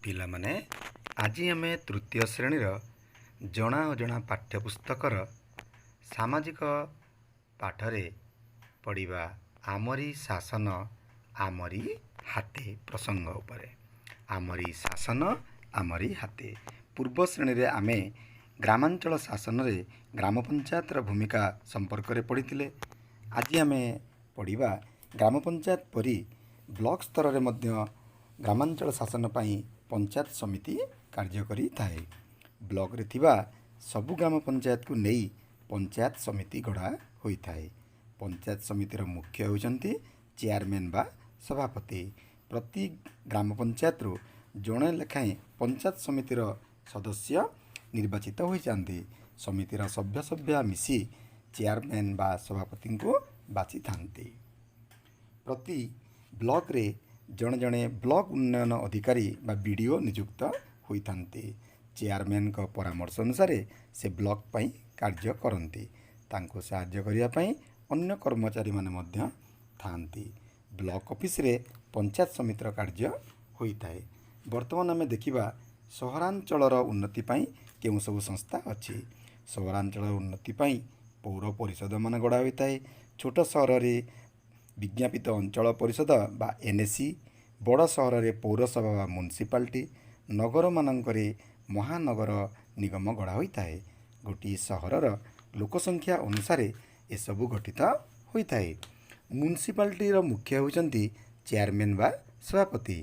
ପିଲାମାନେ ଆଜି ଆମେ ତୃତୀୟ ଶ୍ରେଣୀର ଜଣା ଅଜଣା ପାଠ୍ୟପୁସ୍ତକର ସାମାଜିକ ପାଠରେ ପଢ଼ିବା ଆମରି ଶାସନ ଆମରି ହାତେ ପ୍ରସଙ୍ଗ ଉପରେ। ଆମରି ଶାସନ ଆମରି ହାତେ। ପୂର୍ବ ଶ୍ରେଣୀରେ ଆମେ ଗ୍ରାମାଞ୍ଚଳ ଶାସନରେ ଗ୍ରାମ ପଞ୍ଚାୟତର ଭୂମିକା ସମ୍ପର୍କରେ ପଢ଼ିଥିଲେ। ଆଜି ଆମେ ପଢ଼ିବା ଗ୍ରାମ ପଞ୍ଚାୟତ ପରି ବ୍ଲକ ସ୍ତରରେ ମଧ୍ୟ ଗ୍ରାମାଞ୍ଚଳ ଶାସନ ପାଇଁ ପଞ୍ଚାୟତ ସମିତି କାର୍ଯ୍ୟ କରିଥାଏ। ବ୍ଲକରେ ଥିବା ସବୁ ଗ୍ରାମ ପଞ୍ଚାୟତକୁ ନେଇ ପଞ୍ଚାୟତ ସମିତି ଗଢ଼ା ହୋଇଥାଏ। ପଞ୍ଚାୟତ ସମିତିର ମୁଖ୍ୟ ହେଉଛନ୍ତି ଚେୟାରମ୍ୟାନ୍ ବା ସଭାପତି। ପ୍ରତି ଗ୍ରାମ ପଞ୍ଚାୟତରୁ ଜଣେ ଲେଖାଏଁ ପଞ୍ଚାୟତ ସମିତିର ସଦସ୍ୟ ନିର୍ବାଚିତ ହୋଇଯାନ୍ତି। ସମିତିର ସଭ୍ୟା ମିଶି ଚେୟାରମ୍ୟାନ୍ ବା ସଭାପତିଙ୍କୁ ବାଛିଥାନ୍ତି। ପ୍ରତି ବ୍ଲକରେ ଜଣେ ଜଣେ ବ୍ଲକ ଉନ୍ନୟନ ଅଧିକାରୀ ବା ବିଡ଼ିଓ ନିଯୁକ୍ତ ହୋଇଥାନ୍ତି। ଚେୟାରମ୍ୟାନ୍ଙ୍କ ପରାମର୍ଶ ଅନୁସାରେ ସେ ବ୍ଲକ ପାଇଁ କାର୍ଯ୍ୟ କରନ୍ତି। ତାଙ୍କୁ ସାହାଯ୍ୟ କରିବା ପାଇଁ ଅନ୍ୟ କର୍ମଚାରୀମାନେ ମଧ୍ୟ ଥାଆନ୍ତି। ବ୍ଲକ ଅଫିସରେ ପଞ୍ଚାୟତ ସମିତିର କାର୍ଯ୍ୟ ହୋଇଥାଏ। ବର୍ତ୍ତମାନ ଆମେ ଦେଖିବା ସହରାଞ୍ଚଳର ଉନ୍ନତି ପାଇଁ କେଉଁ ସବୁ ସଂସ୍ଥା ଅଛି। ସହରାଞ୍ଚଳର ଉନ୍ନତି ପାଇଁ ପୌର ପରିଷଦମାନ ଗଢ଼ା ହୋଇଥାଏ। ଛୋଟ ସହରରେ ବିଜ୍ଞାପିତ ଅଞ୍ଚଳ ପରିଷଦ ବା NAC, ବଡ଼ ସହରରେ ପୌରସଭା ବା ମ୍ୟୁନିସିପାଲିଟି, ନଗରମାନଙ୍କରେ ମହାନଗର ନିଗମ ଗଢ଼ା ହୋଇଥାଏ। ଗୋଟିଏ ସହରର ଲୋକସଂଖ୍ୟା ଅନୁସାରେ ଏସବୁ ଗଠିତ ହୋଇଥାଏ। ମ୍ୟୁନିସିପାଲିଟିର ମୁଖ୍ୟ ହେଉଛନ୍ତି ଚେୟାରମ୍ୟାନ୍ ବା ସଭାପତି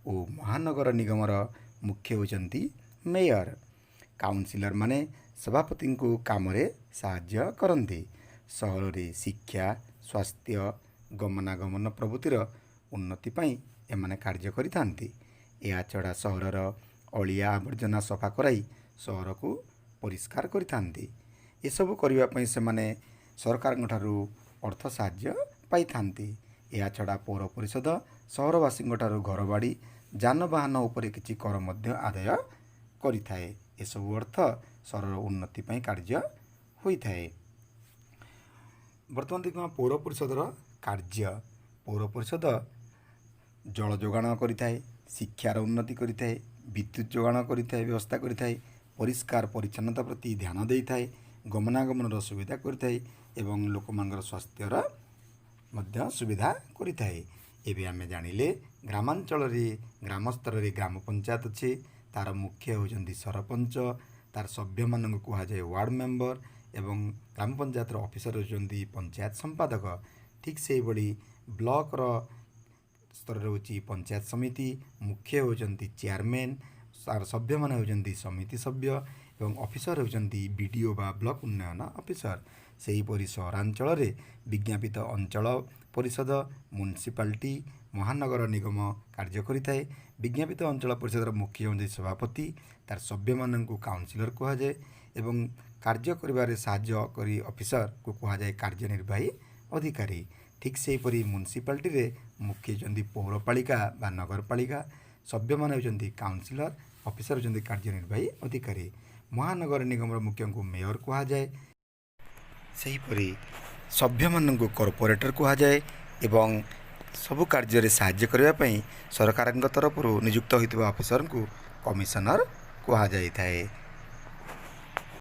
ଓ ମହାନଗର ନିଗମର ମୁଖ୍ୟ ହେଉଛନ୍ତି ମେୟର। କାଉନସିଲରମାନେ ସଭାପତିଙ୍କୁ କାମରେ ସାହାଯ୍ୟ କରନ୍ତି। ସହରରେ ଶିକ୍ଷା, ସ୍ୱାସ୍ଥ୍ୟ, ଗମନାଗମନ ପ୍ରଭୃତିର ଉନ୍ନତି ପାଇଁ ଏମାନେ କାର୍ଯ୍ୟ କରିଥାନ୍ତି। ଏହାଛଡ଼ା ସହରର ଅଳିଆ ଆବର୍ଜନା ସଫା କରାଇ ସହରକୁ ପରିଷ୍କାର କରିଥାନ୍ତି। ଏସବୁ କରିବା ପାଇଁ ସେମାନେ ସରକାରଙ୍କଠାରୁ ଅର୍ଥ ସାହାଯ୍ୟ ପାଇଥାନ୍ତି। ଏହାଛଡ଼ା ପୌର ପରିଷଦ ସହରବାସୀଙ୍କଠାରୁ ଘରବାଡ଼ି, ଯାନବାହନ ଉପରେ କିଛି କର ମଧ୍ୟ ଆଦାୟ କରିଥାଏ। ଏସବୁ ଅର୍ଥ ସହରର ଉନ୍ନତି ପାଇଁ କାର୍ଯ୍ୟ ହୋଇଥାଏ। ବର୍ତ୍ତମାନ ଦେଖିବା ପୌର ପରିଷଦର କାର୍ଯ୍ୟ। ପୌର ପରିଷଦ ଜଳ ଯୋଗାଣ କରିଥାଏ, ଶିକ୍ଷାର ଉନ୍ନତି କରିଥାଏ, ବିଦ୍ୟୁତ୍ ଯୋଗାଣ କରିଥାଏ, ବ୍ୟବସ୍ଥା କରିଥାଏ, ପରିଷ୍କାର ପରିଚ୍ଛନ୍ନତା ପ୍ରତି ଧ୍ୟାନ ଦେଇଥାଏ, ଗମନାଗମନର ସୁବିଧା କରିଥାଏ ଏବଂ ଲୋକମାନଙ୍କର ସ୍ୱାସ୍ଥ୍ୟର ମଧ୍ୟ ସୁବିଧା କରିଥାଏ। ଏବେ ଆମେ ଜାଣିଲେ ଗ୍ରାମାଞ୍ଚଳରେ ଗ୍ରାମ ସ୍ତରରେ ଗ୍ରାମ ପଞ୍ଚାୟତ ଅଛି। ତା'ର ମୁଖ୍ୟ ହେଉଛନ୍ତି ସରପଞ୍ଚ, ତା'ର ସଭ୍ୟମାନଙ୍କୁ କୁହାଯାଏ ୱାର୍ଡ଼ ମେମ୍ବର ଏବଂ ଗ୍ରାମ ପଞ୍ଚାୟତର ଅଫିସର ହେଉଛନ୍ତି ପଞ୍ଚାୟତ ସମ୍ପାଦକ। ଠିକ୍ ସେହିଭଳି ବ୍ଲକର ସ୍ତରରେ ହେଉଛି ପଞ୍ଚାୟତ ସମିତି, ମୁଖ୍ୟ ହେଉଛନ୍ତି ଚେୟାରମ୍ୟାନ୍, ତା'ର ସଭ୍ୟମାନେ ହେଉଛନ୍ତି ସମିତି ସଭ୍ୟ ଏବଂ ଅଫିସର ହେଉଛନ୍ତି BDO ବା ବ୍ଲକ ଉନ୍ନୟନ ଅଫିସର। ସେହିପରି ସହରାଞ୍ଚଳରେ ବିଜ୍ଞାପିତ ଅଞ୍ଚଳ ପରିଷଦ, ମ୍ୟୁନିସିପାଲିଟି, ମହାନଗର ନିଗମ କାର୍ଯ୍ୟ କରିଥାଏ। ବିଜ୍ଞାପିତ ଅଞ୍ଚଳ ପରିଷଦର ମୁଖ୍ୟ ହେଉଛନ୍ତି ସଭାପତି, ତା'ର ସଭ୍ୟମାନଙ୍କୁ କାଉନସିଲର କୁହାଯାଏ ଏବଂ କାର୍ଯ୍ୟ କରିବାରେ ସାହାଯ୍ୟ କରି ଅଫିସରକୁ କୁହାଯାଏ କାର୍ଯ୍ୟନିର୍ବାହୀ ଅଧିକାରୀ। ଠିକ୍ ସେହିପରି ମ୍ୟୁନିସିପାଲିଟିରେ ମୁଖ୍ୟ ହେଉଛନ୍ତି ପୌରପାଳିକା ବା ନଗରପାଳିକା, ସଭ୍ୟମାନେ ହେଉଛନ୍ତି କାଉନସିଲର, ଅଫିସର ହେଉଛନ୍ତି କାର୍ଯ୍ୟନିର୍ବାହୀ ଅଧିକାରୀ। ମହାନଗର ନିଗମର ମୁଖ୍ୟଙ୍କୁ ମେୟର କୁହାଯାଏ। ସେହିପରି ସଭ୍ୟମାନଙ୍କୁ କର୍ପୋରେଟର କୁହାଯାଏ ଏବଂ ସବୁ କାର୍ଯ୍ୟରେ ସାହାଯ୍ୟ କରିବା ପାଇଁ ସରକାରଙ୍କ ତରଫରୁ ନିଯୁକ୍ତ ହୋଇଥିବା ଅଫିସରଙ୍କୁ କମିଶନର କୁହାଯାଇଥାଏ।